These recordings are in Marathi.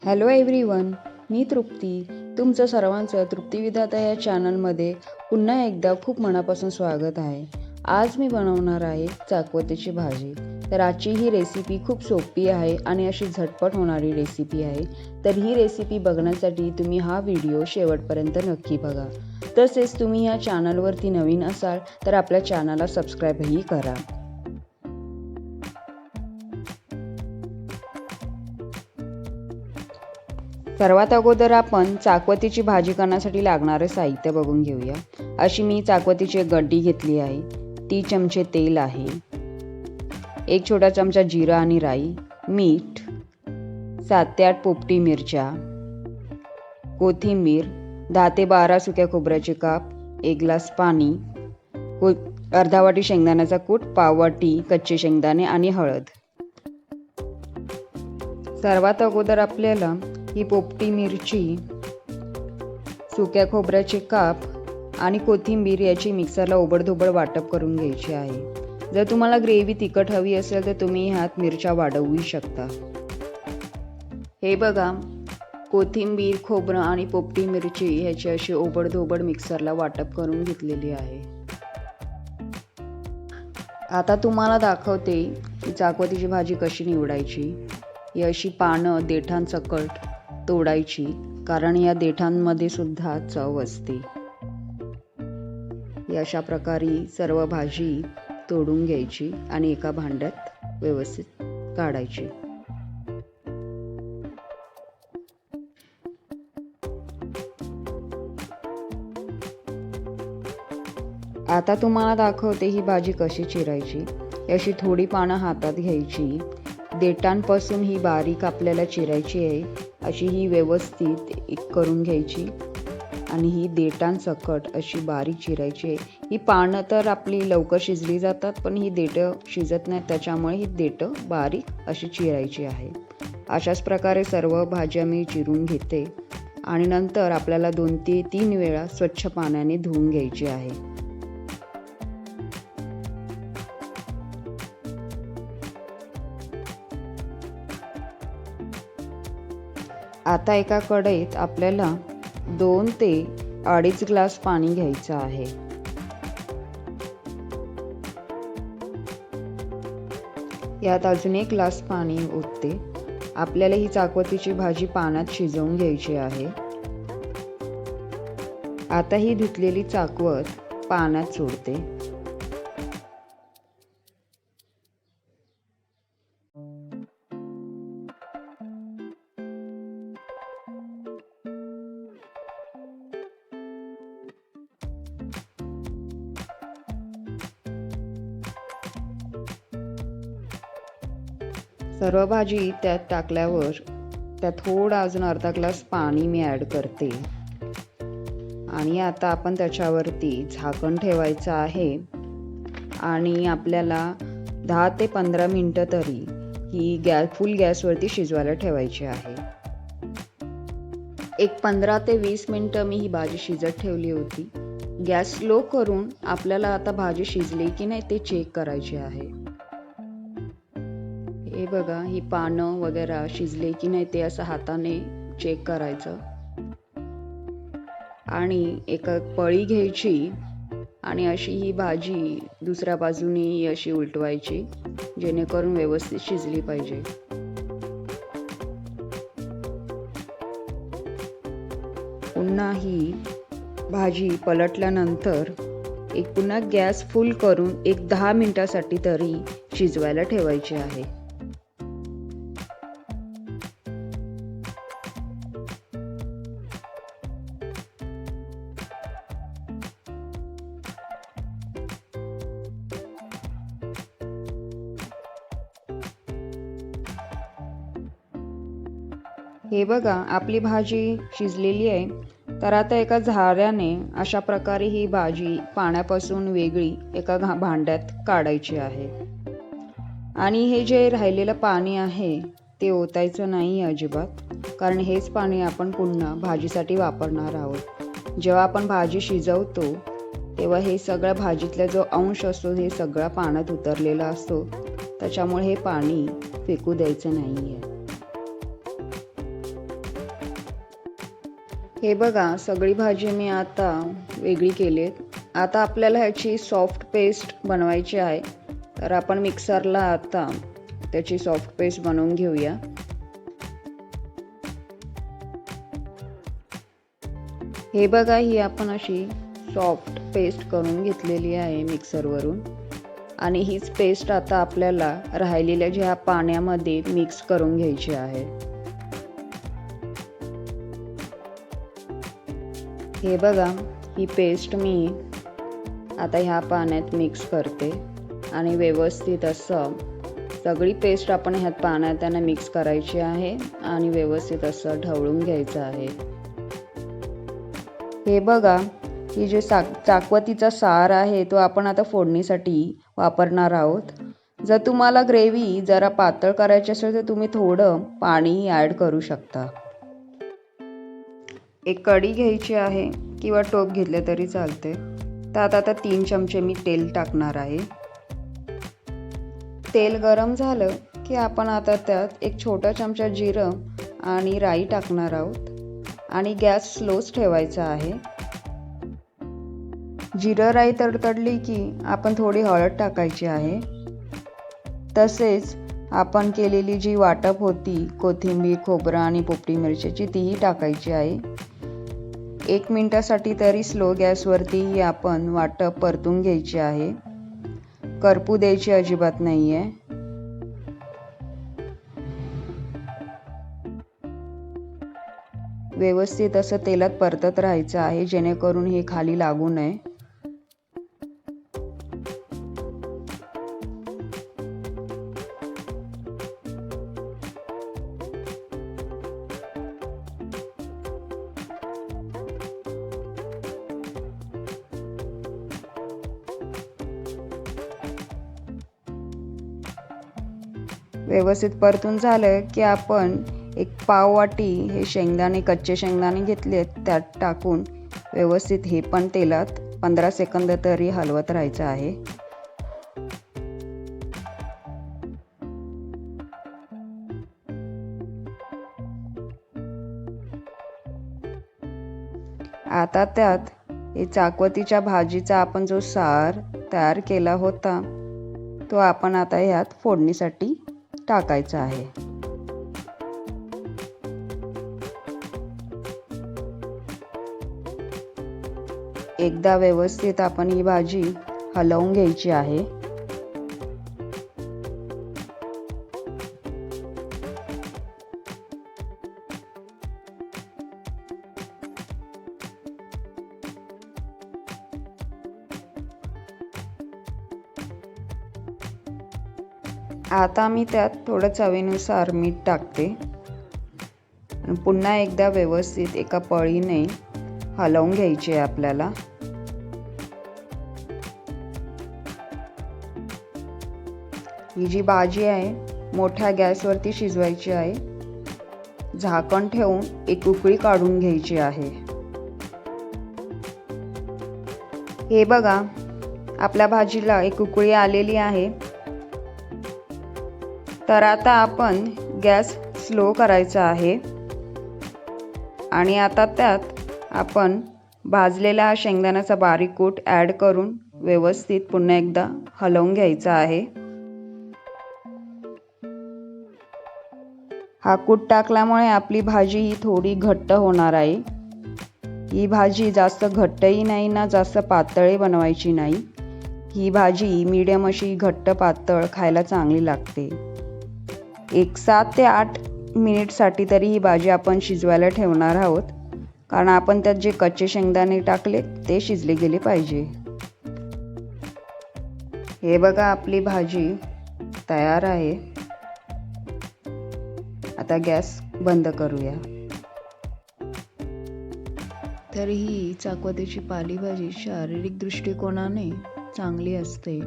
हॅलो एव्हरीवन, मी तृप्ती. तुमचं सर्वांचं तृप्ती विधाते या चॅनलमध्ये पुन्हा एकदा खूप मनापासून स्वागत आहे. आज मी बनवणार आहे चाकवतीची भाजी. तर आजची ही रेसिपी खूप सोपी आहे आणि अशी झटपट होणारी रेसिपी आहे. तर ही रेसिपी बघण्यासाठी तुम्ही हा व्हिडिओ शेवटपर्यंत नक्की बघा. तसेच तुम्ही या चॅनलवरती नवीन असाल तर आपल्या चॅनलला सबस्क्राईबही करा. सर्वात अगोदर आपण चाकवतीची भाजी करण्यासाठी लागणारे साहित्य बघून घेऊया. अशी मी चाकवतीची एक गड्डी घेतली आहे. 3 चमचे तेल आहे, 1 छोटा चमचा जिरा आणि राई, मीठ, 7 ते 8 पोपटी मिरच्या, कोथिंबीर, 10 ते 12 सुक्या खोबऱ्याचे काप, 1 ग्लास पाणी, अर्धा वाटी शेंगदाण्याचा कूट, पाव वाटी कच्चे शेंगदाणे आणि हळद. सर्वात अगोदर आपल्याला ही पोपटी मिरची, सुक्या खोबऱ्याचे काप आणि कोथिंबीर याची मिक्सरला ओबडधोबड वाटप करून घ्यायची आहे. जर तुम्हाला ग्रेव्ही तिखट हवी असेल तर तुम्ही ह्यात मिरच्या वाढवू शकता. हे बघा, कोथिंबीर, खोबरं आणि पोपटी मिरची ह्याची अशी ओबडधोबड मिक्सरला वाटप करून घेतलेली आहे. आता तुम्हाला दाखवते की चाकवतीची भाजी कशी निवडायची. ही अशी पानं देठांसकट तोडायची, कारण या देठांमध्ये सुद्धा चव असते. अशा प्रकारे सर्व भाजी तोडून घ्यायची आणि एका भांड्यात व्यवस्थित काढायची. आता तुम्हाला दाखवते ही भाजी कशी चिरायची. अशी थोडी पानं हातात घ्यायची. देठांपासून ही बारीक आपल्याला चिरायची आहे. अशी ही व्यवस्थित करून घ्यायची आणि ही देठांसकट अशी बारीक चिरायची आहे. ही पानं तर आपली लवकर शिजली जातात, पण ही देठं शिजत नाहीत, त्याच्यामुळे ही देठं बारीक अशी चिरायची आहे. अशाच प्रकारे सर्व भाज्या मी चिरून घेते आणि नंतर आपल्याला 2 ते 3 वेळा स्वच्छ पाण्याने धुवून घ्यायची आहे. आता एका कढईत आपल्याला 2 ते 2.5 ग्लास पाणी घ्यायचं आहे. यात अजून 1 ग्लास पाणी ओतते. आपल्याला ही चाकवतीची भाजी पाण्यात शिजवून घ्यायची आहे. आता ही धुतलेली चाकवत पाण्यात सोडते. सर्व भाजी त्यात टाकल्यावर त्यात थोडा अजून अर्धा ग्लास पाणी मी ॲड करते आणि आता आपण त्याच्यावरती झाकण ठेवायचं आहे आणि आपल्याला 10 ते 15 मिनटं तरी ही फुल गॅसवरती शिजवायला ठेवायची आहे. एक 15 ते 20 मिनटं मी ही भाजी शिजत ठेवली होती. गॅस स्लो करून आपल्याला आता भाजी शिजली की नाही ते चेक करायचे आहे. हे बघा, ही पानं वगैरे शिजले की नाही ते असं हाताने चेक करायचं आणि एक पळी घ्यायची आणि अशी ही भाजी दुसऱ्या बाजूने अशी उलटवायची, जेणेकरून व्यवस्थित शिजली पाहिजे. पुन्हा ही भाजी पलटल्यानंतर पुन्हा गॅस फुल करून 10 मिनिटासाठी तरी शिजवायला ठेवायची आहे. हे बघा, आपली भाजी शिजलेली आहे. तर आता एका झाऱ्याने अशा प्रकारे ही भाजी पाण्यापासून वेगळी एका भांड्यात काढायची आहे आणि हे जे राहिलेलं पाणी आहे ते ओतायचं नाही अजिबात, कारण हेच पाणी आपण पुन्हा भाजीसाठी वापरणार आहोत. जेव्हा आपण भाजी शिजवतो तेव्हा हे सगळ्या भाजीतला जो अंश असतो हे सगळा पाण्यात उतरलेला असतो, त्याच्यामुळे हे पाणी फेकू द्यायचं नाही आहे. हे बघा, सगळी भाजी मी आता वेगळी केली. आता आपल्याला ह्याची सॉफ्ट पेस्ट बनवायची आहे. तर आपण मिक्सरला आता त्याची सॉफ्ट पेस्ट बनवून घेऊया. हे बघा, ही आपण अशी सॉफ्ट पेस्ट करून घेतलेली आहे मिक्सरवरून. आणि हीच पेस्ट आता आपल्याला राहिलेल्या ज्या पाण्यामध्ये मिक्स करून घ्यायची आहे. हे बघा, ही पेस्ट मी आता ह्या पाण्यात मिक्स करते आणि व्यवस्थित असं सगळी पेस्ट आपण ह्यात पाण्यात मिक्स करायची आहे आणि व्यवस्थित असं ढवळून घ्यायचं आहे. हे बघा, ही जे चाकवतीचा सार आहे तो आपण आता फोडणीसाठी वापरणार आहोत. जर तुम्हाला ग्रेव्ही जरा पातळ करायची असेल तर तुम्ही थोडं पाणीही ॲड करू शकता. एक कढी घ्यायची आहे किंवा टोप घेतले तरी चालते. त्यात आता 3 चमचे मी तेल टाकणार आहे. तेल गरम झालं की आपण आता त्यात एक छोटा चमचा जिरं आणि राई टाकणार आहोत आणि गॅस स्लोच ठेवायचा आहे. जिरं राई तडतडली की आपण थोडी हळद टाकायची आहे. तसेच आपण केलेली जी वाटप होती कोथिंबीर, खोबरं आणि पोपटी मिरच्याची तीही टाकायची आहे. 1 मिनिटासाठी तरी स्लो गॅसवरती ही आपण वाटप परतून घ्यायची आहे. करपू द्यायची अजिबात नाही आहे. व्यवस्थित असं तेलात परतत राहायचं आहे जेणेकरून हे खाली लागू नये. व्यवस्थित परतून झालं की आपण एक पाव वाटी हे शेंगदाणे, कच्चे शेंगदाणे घेतलेत, त्यात टाकून व्यवस्थित हे पण तेलात 15 सेकंद तरी हलवत राहायचं आहे. आता त्यात हे चाकवतीच्या भाजीचा आपण जो सार तयार केला होता तो आपण आता ह्यात फोडणीसाठी टाकायचा आहे. एकदा व्यवस्थित आपण ही भाजी हलवून घ्यायची आहे. आता मी त्यात थोडं चवीनुसार मीठ टाकते. पुन्हा एकदा व्यवस्थित एका पळीने हलवून घ्यायची आहे आपल्याला. ही जी भाजी आहे मोठ्या गॅसवरती शिजवायची आहे. झाकण ठेवून एक उकळी काढून घ्यायची आहे. हे बघा, आपल्या भाजीला एक उकळी आलेली आहे. तर आता आपण गॅस स्लो करायचा आहे आणि आता त्यात आपण भाजलेला शेंगदाण्याचा बारीक कूट ॲड करून व्यवस्थित पुन्हा एकदा हलवून घ्यायचा आहे. हा कूट टाकल्यामुळे आपली भाजी ही थोडी घट्ट होणार आहे. ही भाजी जास्त घट्टही नाही ना जास्त पातळही बनवायची नाही. ही भाजी मीडियम अशी घट्ट पातळ खायला चांगली लागते. 7 ते 8 मिनिटसाठी तरी ही भाजी आपण शिजवायला ठेवणार आहोत, कारण आपण त्यात जे कच्चे शेंगदाणे टाकले ते शिजले गेले पाहिजे. हे बघा, आपली भाजी तयार आहे. आता गॅस बंद करूया. तर ही चाकवतीची पालेभाजी शारीरिक दृष्टिकोनाने चांगली असते.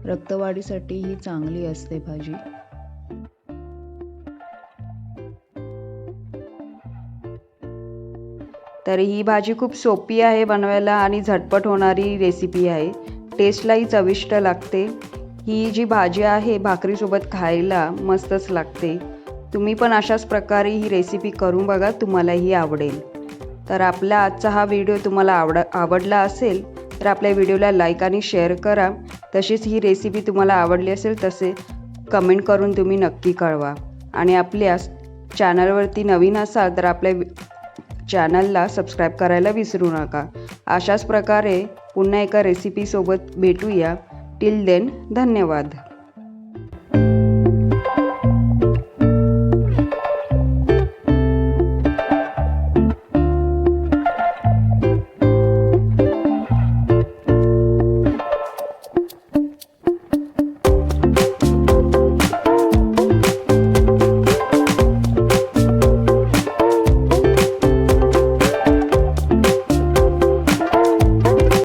रक्तवाढीसाठी ही चांगली असते भाजी. तर ही भाजी खूप सोपी आहे बनवायला आणि झटपट होणारी रेसिपी आहे. टेस्टलाही चविष्ट लागते. ही जी भाजी आहे भाकरीसोबत खायला मस्तच लागते. तुम्ही पण अशाच प्रकारे ही रेसिपी करून बघा, तुम्हालाही आवडेल. तर आपला आजचा हा व्हिडिओ तुम्हाला आवडला असेल तर आपल्या व्हिडिओला लाईक आणि शेअर करा. तशीच ही रेसिपी तुम्हाला आवडली असेल तसे कमेंट करून तुम्ही नक्की कळवा. आणि आपल्या चॅनलवरती नवीन असाल तर आपल्या चॅनलला सबस्क्राईब करायला विसरू नका. अशाच प्रकारे पुन्हा एका रेसिपीसोबत भेटूया. टिल देन धन्यवाद.